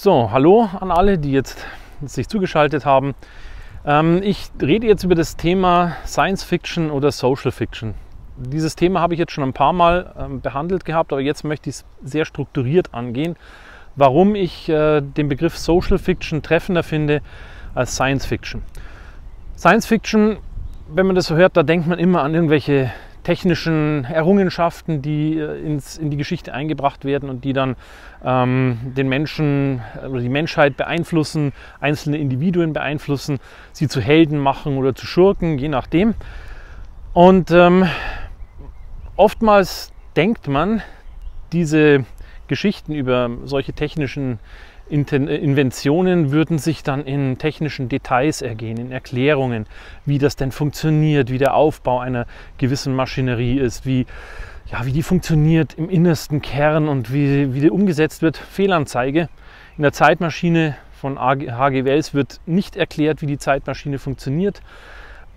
So, hallo an alle, die jetzt sich zugeschaltet haben. Ich rede jetzt über das Thema Science Fiction oder Social Fiction. Dieses Thema habe ich jetzt schon ein paar Mal behandelt gehabt, aber jetzt möchte ich es sehr strukturiert angehen, warum ich den Begriff Social Fiction treffender finde als Science Fiction. Science Fiction, wenn man das so hört, da denkt man immer an irgendwelche technischen Errungenschaften, die in die Geschichte eingebracht werden und die dann den Menschen oder die Menschheit beeinflussen, einzelne Individuen beeinflussen, sie zu Helden machen oder zu Schurken, je nachdem. Und oftmals denkt man, diese Geschichten über solche technischen Inventionen würden sich dann in technischen Details ergehen, in Erklärungen, wie das denn funktioniert, wie der Aufbau einer gewissen Maschinerie ist, wie die funktioniert im innersten Kern und wie die umgesetzt wird. Fehlanzeige. In der Zeitmaschine von H.G. Wells wird nicht erklärt, wie die Zeitmaschine funktioniert.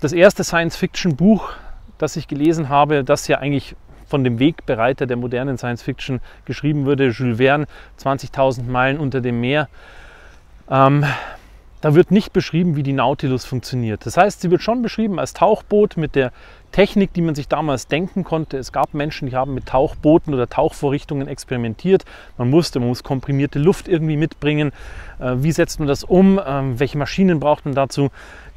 Das erste Science-Fiction-Buch, das ich gelesen habe, das ja eigentlich von dem Wegbereiter der modernen Science-Fiction geschrieben wurde, Jules Verne, 20.000 Meilen unter dem Meer. Da wird nicht beschrieben, wie die Nautilus funktioniert. Das heißt, sie wird schon beschrieben als Tauchboot mit der Technik, die man sich damals denken konnte. Es gab Menschen, die haben mit Tauchbooten oder Tauchvorrichtungen experimentiert. Man muss komprimierte Luft irgendwie mitbringen. Wie setzt man das um? Welche Maschinen braucht man dazu?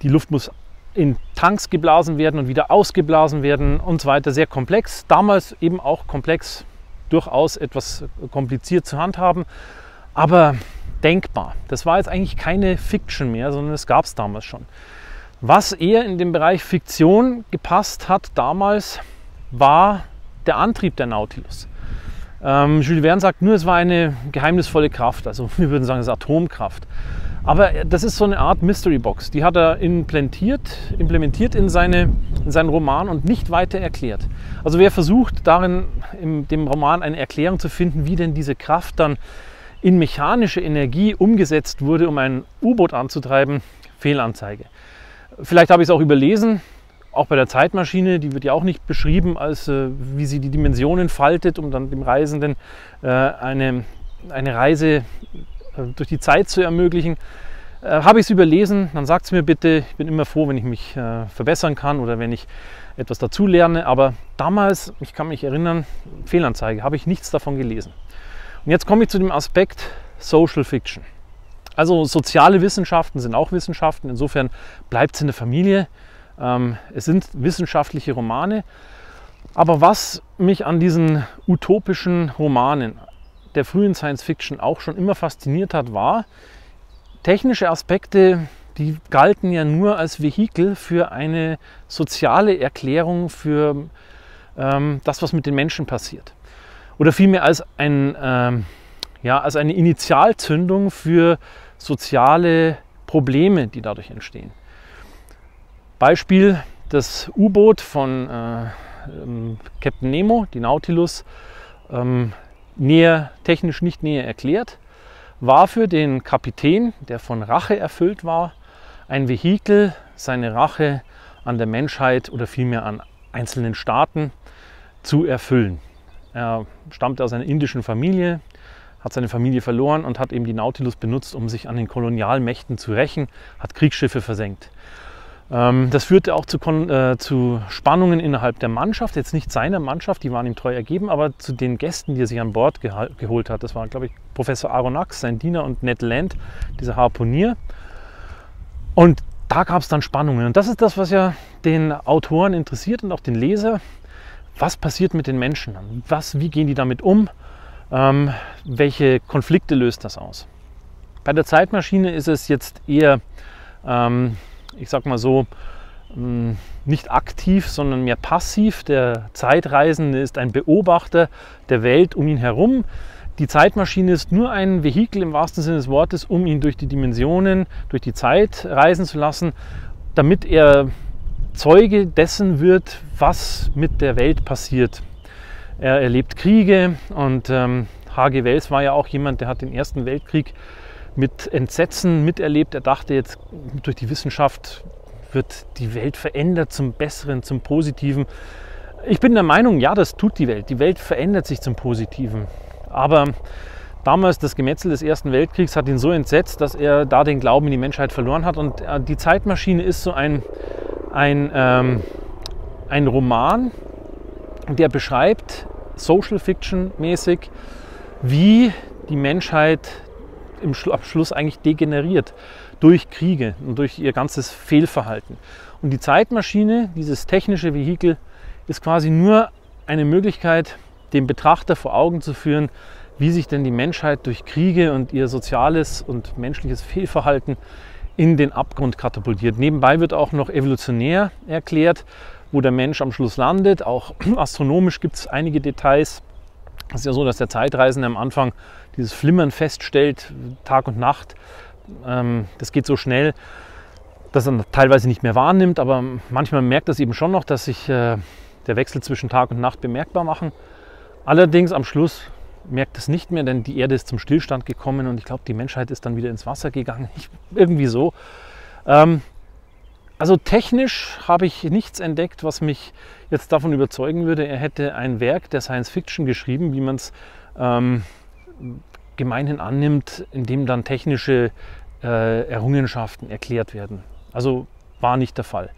Die Luft muss in Tanks geblasen werden und wieder ausgeblasen werden und so weiter. Sehr komplex. Damals eben auch komplex, durchaus etwas kompliziert zu handhaben, aber denkbar. Das war jetzt eigentlich keine Fiction mehr, sondern es gab es damals schon. Was eher in den Bereich Fiktion gepasst hat damals, war der Antrieb der Nautilus. Jules Verne sagt nur, es war eine geheimnisvolle Kraft, also wir würden sagen, es ist Atomkraft. Aber das ist so eine Art Mystery Box, die hat er implementiert in seinen Roman und nicht weiter erklärt. Also wer versucht darin, in dem Roman eine Erklärung zu finden, wie denn diese Kraft dann in mechanische Energie umgesetzt wurde, um ein U-Boot anzutreiben, Fehlanzeige. Vielleicht habe ich es auch überlesen, auch bei der Zeitmaschine, die wird ja auch nicht beschrieben, als wie sie die Dimensionen faltet, um dann dem Reisenden eine Reise durch die Zeit zu ermöglichen. Habe ich es überlesen, dann sagt es mir bitte. Ich bin immer froh, wenn ich mich verbessern kann oder wenn ich etwas dazu lerne. Aber damals, ich kann mich erinnern, Fehlanzeige, habe ich nichts davon gelesen. Und jetzt komme ich zu dem Aspekt Social Fiction. Also soziale Wissenschaften sind auch Wissenschaften, insofern bleibt es in der Familie. Es sind wissenschaftliche Romane. Aber was mich an diesen utopischen Romanen der frühen Science Fiction auch schon immer fasziniert hat, war, technische Aspekte, die galten ja nur als Vehikel für eine soziale Erklärung für das, was mit den Menschen passiert. Oder vielmehr als eine Initialzündung für soziale Probleme, die dadurch entstehen. Beispiel das U-Boot von Captain Nemo, die Nautilus, technisch nicht näher erklärt, war für den Kapitän, der von Rache erfüllt war, ein Vehikel, seine Rache an der Menschheit oder vielmehr an einzelnen Staaten zu erfüllen. Er stammte aus einer indischen Familie, hat seine Familie verloren und hat eben die Nautilus benutzt, um sich an den Kolonialmächten zu rächen, hat Kriegsschiffe versenkt. Das führte auch zu Spannungen innerhalb der Mannschaft, jetzt nicht seiner Mannschaft, die waren ihm treu ergeben, aber zu den Gästen, die er sich an Bord geholt hat. Das waren, glaube ich, Professor Aronnax, sein Diener, und Ned Land, dieser Harpunier. Und da gab es dann Spannungen. Und das ist das, was ja den Autoren interessiert und auch den Leser. Was passiert mit den Menschen? Wie gehen die damit um? Welche Konflikte löst das aus? Bei der Zeitmaschine ist es jetzt eher ich sag mal so, nicht aktiv, sondern mehr passiv. Der Zeitreisende ist ein Beobachter der Welt um ihn herum. Die Zeitmaschine ist nur ein Vehikel im wahrsten Sinne des Wortes, um ihn durch die Dimensionen, durch die Zeit reisen zu lassen, damit er Zeuge dessen wird, was mit der Welt passiert. Er erlebt Kriege und H.G. Wells war ja auch jemand, der hat den Ersten Weltkrieg mit Entsetzen miterlebt. Er dachte jetzt, durch die Wissenschaft wird die Welt verändert zum Besseren, zum Positiven. Ich bin der Meinung, ja, das tut die Welt. Die Welt verändert sich zum Positiven. Aber Damals das Gemetzel des Ersten Weltkriegs hat ihn so entsetzt, dass er da den Glauben in die Menschheit verloren hat. Und die Zeitmaschine ist so ein Roman, der beschreibt, Social Fiction mäßig, wie die Menschheit am Schluss eigentlich degeneriert durch Kriege und durch ihr ganzes Fehlverhalten. Und die Zeitmaschine, dieses technische Vehikel, ist quasi nur eine Möglichkeit, dem Betrachter vor Augen zu führen, wie sich denn die Menschheit durch Kriege und ihr soziales und menschliches Fehlverhalten in den Abgrund katapultiert. Nebenbei wird auch noch evolutionär erklärt, wo der Mensch am Schluss landet. Auch astronomisch gibt es einige Details. Es ist ja so, dass der Zeitreisende am Anfang dieses Flimmern feststellt, Tag und Nacht. Das geht so schnell, dass er teilweise nicht mehr wahrnimmt, aber manchmal merkt es eben schon noch, dass sich der Wechsel zwischen Tag und Nacht bemerkbar machen. Allerdings am Schluss merkt es nicht mehr, denn die Erde ist zum Stillstand gekommen und ich glaube, die Menschheit ist dann wieder ins Wasser gegangen. Irgendwie so. Also technisch habe ich nichts entdeckt, was mich jetzt davon überzeugen würde, er hätte ein Werk der Science Fiction geschrieben, wie man es gemeinhin annimmt, in dem dann technische Errungenschaften erklärt werden. Also war nicht der Fall.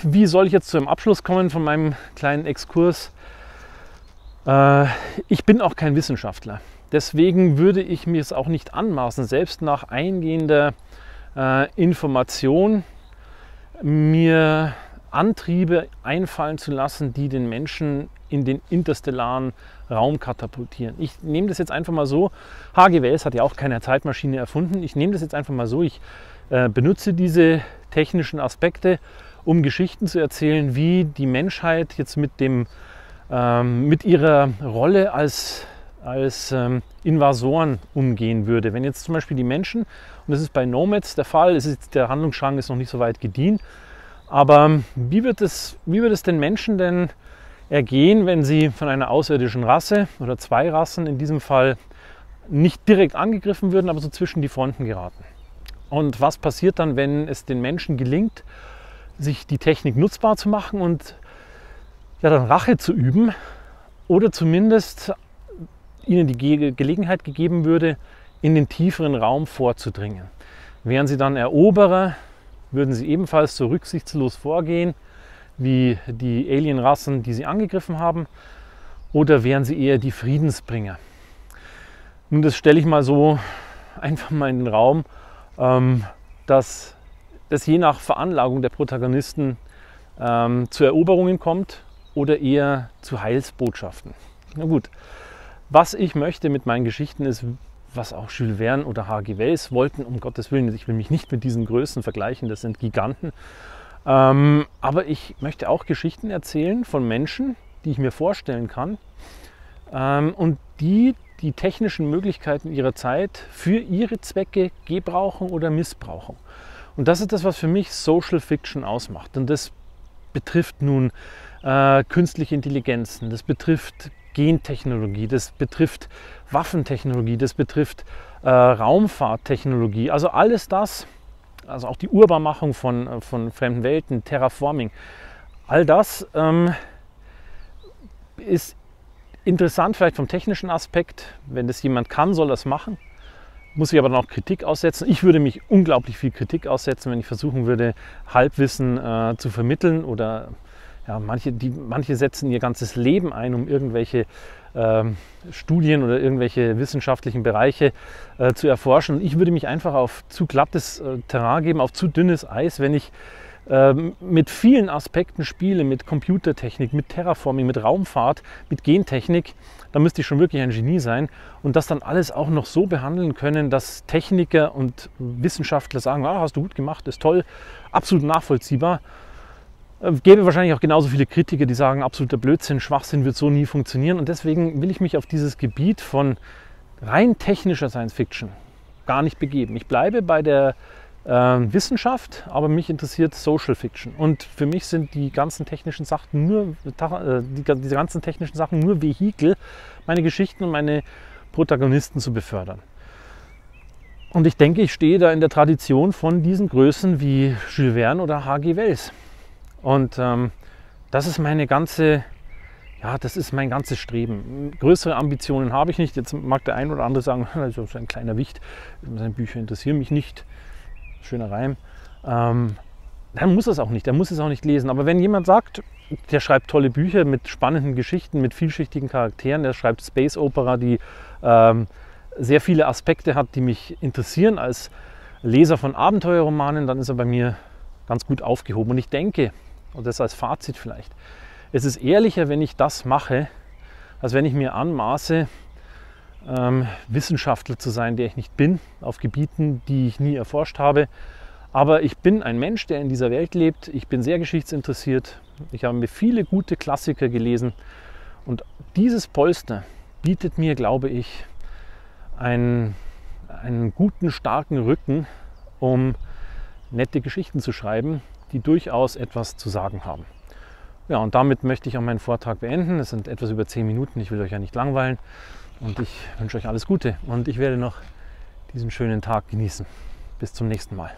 Wie soll ich jetzt zu einem Abschluss kommen von meinem kleinen Exkurs? Ich bin auch kein Wissenschaftler. Deswegen würde ich mir es auch nicht anmaßen, selbst nach eingehender Information mir Antriebe einfallen zu lassen, die den Menschen in den interstellaren Raum katapultieren. Ich nehme das jetzt einfach mal so, H.G. Wells hat ja auch keine Zeitmaschine erfunden, ich nehme das jetzt einfach mal so, ich benutze diese technischen Aspekte, um Geschichten zu erzählen, wie die Menschheit jetzt mit ihrer Rolle als Invasoren umgehen würde. Wenn jetzt zum Beispiel die Menschen, und das ist bei Nomads der Fall, der Handlungsstrang ist noch nicht so weit gediehen, aber wie wird es den Menschen denn ergehen, wenn sie von einer außerirdischen Rasse oder zwei Rassen in diesem Fall nicht direkt angegriffen würden, aber so zwischen die Fronten geraten? Und was passiert dann, wenn es den Menschen gelingt, sich die Technik nutzbar zu machen und ja, dann Rache zu üben oder zumindest ihnen die Gelegenheit gegeben würde, in den tieferen Raum vorzudringen? Wären sie dann Eroberer, würden sie ebenfalls so rücksichtslos vorgehen wie die Alienrassen, die sie angegriffen haben, oder wären sie eher die Friedensbringer? Nun, das stelle ich mal so einfach mal in den Raum, dass es je nach Veranlagung der Protagonisten zu Eroberungen kommt oder eher zu Heilsbotschaften. Na gut, was ich möchte mit meinen Geschichten ist, was auch Jules Verne oder H.G. Wells wollten, um Gottes Willen, ich will mich nicht mit diesen Größen vergleichen, das sind Giganten, aber ich möchte auch Geschichten erzählen von Menschen, die ich mir vorstellen kann und die technischen Möglichkeiten ihrer Zeit für ihre Zwecke gebrauchen oder missbrauchen. Und das ist das, was für mich Social Fiction ausmacht. Und das betrifft nun künstliche Intelligenzen, das betrifft Gentechnologie, das betrifft Waffentechnologie, das betrifft Raumfahrttechnologie, also alles das, also auch die Urbarmachung von fremden Welten, Terraforming, all das ist interessant vielleicht vom technischen Aspekt. Wenn das jemand kann, soll das machen. Muss ich aber dann auch Kritik aussetzen. Ich würde mich unglaublich viel Kritik aussetzen, wenn ich versuchen würde, Halbwissen zu vermitteln oder ja, manche setzen ihr ganzes Leben ein, um irgendwelche Studien oder irgendwelche wissenschaftlichen Bereiche zu erforschen. Und ich würde mich einfach auf zu glattes Terrain geben, auf zu dünnes Eis, wenn ich mit vielen Aspekten spiele, mit Computertechnik, mit Terraforming, mit Raumfahrt, mit Gentechnik. Da müsste ich schon wirklich ein Genie sein und das dann alles auch noch so behandeln können, dass Techniker und Wissenschaftler sagen, ah, hast du gut gemacht, ist toll, absolut nachvollziehbar. Gäbe wahrscheinlich auch genauso viele Kritiker, die sagen, absoluter Blödsinn, Schwachsinn wird so nie funktionieren. Und deswegen will ich mich auf dieses Gebiet von rein technischer Science Fiction gar nicht begeben. Ich bleibe bei der Wissenschaft, aber mich interessiert Social Fiction. Und für mich sind die ganzen technischen Sachen nur Vehikel, meine Geschichten und meine Protagonisten zu befördern. Und ich denke, ich stehe da in der Tradition von diesen Größen wie Jules Verne oder H.G. Wells. Und das ist meine ganze ja, das ist mein ganzes Streben. Größere Ambitionen habe ich nicht. Jetzt mag der ein oder andere sagen, das ist ein kleiner Wicht, seine Bücher interessieren mich nicht. Schöner Reim. Dann muss er es auch nicht, er muss es auch nicht lesen. Aber wenn jemand sagt, der schreibt tolle Bücher mit spannenden Geschichten, mit vielschichtigen Charakteren, der schreibt Space Opera, die sehr viele Aspekte hat, die mich interessieren als Leser von Abenteuerromanen, dann ist er bei mir ganz gut aufgehoben. Und ich denke, und das als Fazit vielleicht, es ist ehrlicher, wenn ich das mache, als wenn ich mir anmaße, Wissenschaftler zu sein, der ich nicht bin, auf Gebieten, die ich nie erforscht habe. Aber ich bin ein Mensch, der in dieser Welt lebt. Ich bin sehr geschichtsinteressiert. Ich habe mir viele gute Klassiker gelesen. Und dieses Polster bietet mir, glaube ich, einen guten, starken Rücken, um nette Geschichten zu schreiben, die durchaus etwas zu sagen haben. Ja, und damit möchte ich auch meinen Vortrag beenden. Es sind etwas über 10 Minuten, ich will euch ja nicht langweilen. Und ich wünsche euch alles Gute und ich werde noch diesen schönen Tag genießen. Bis zum nächsten Mal.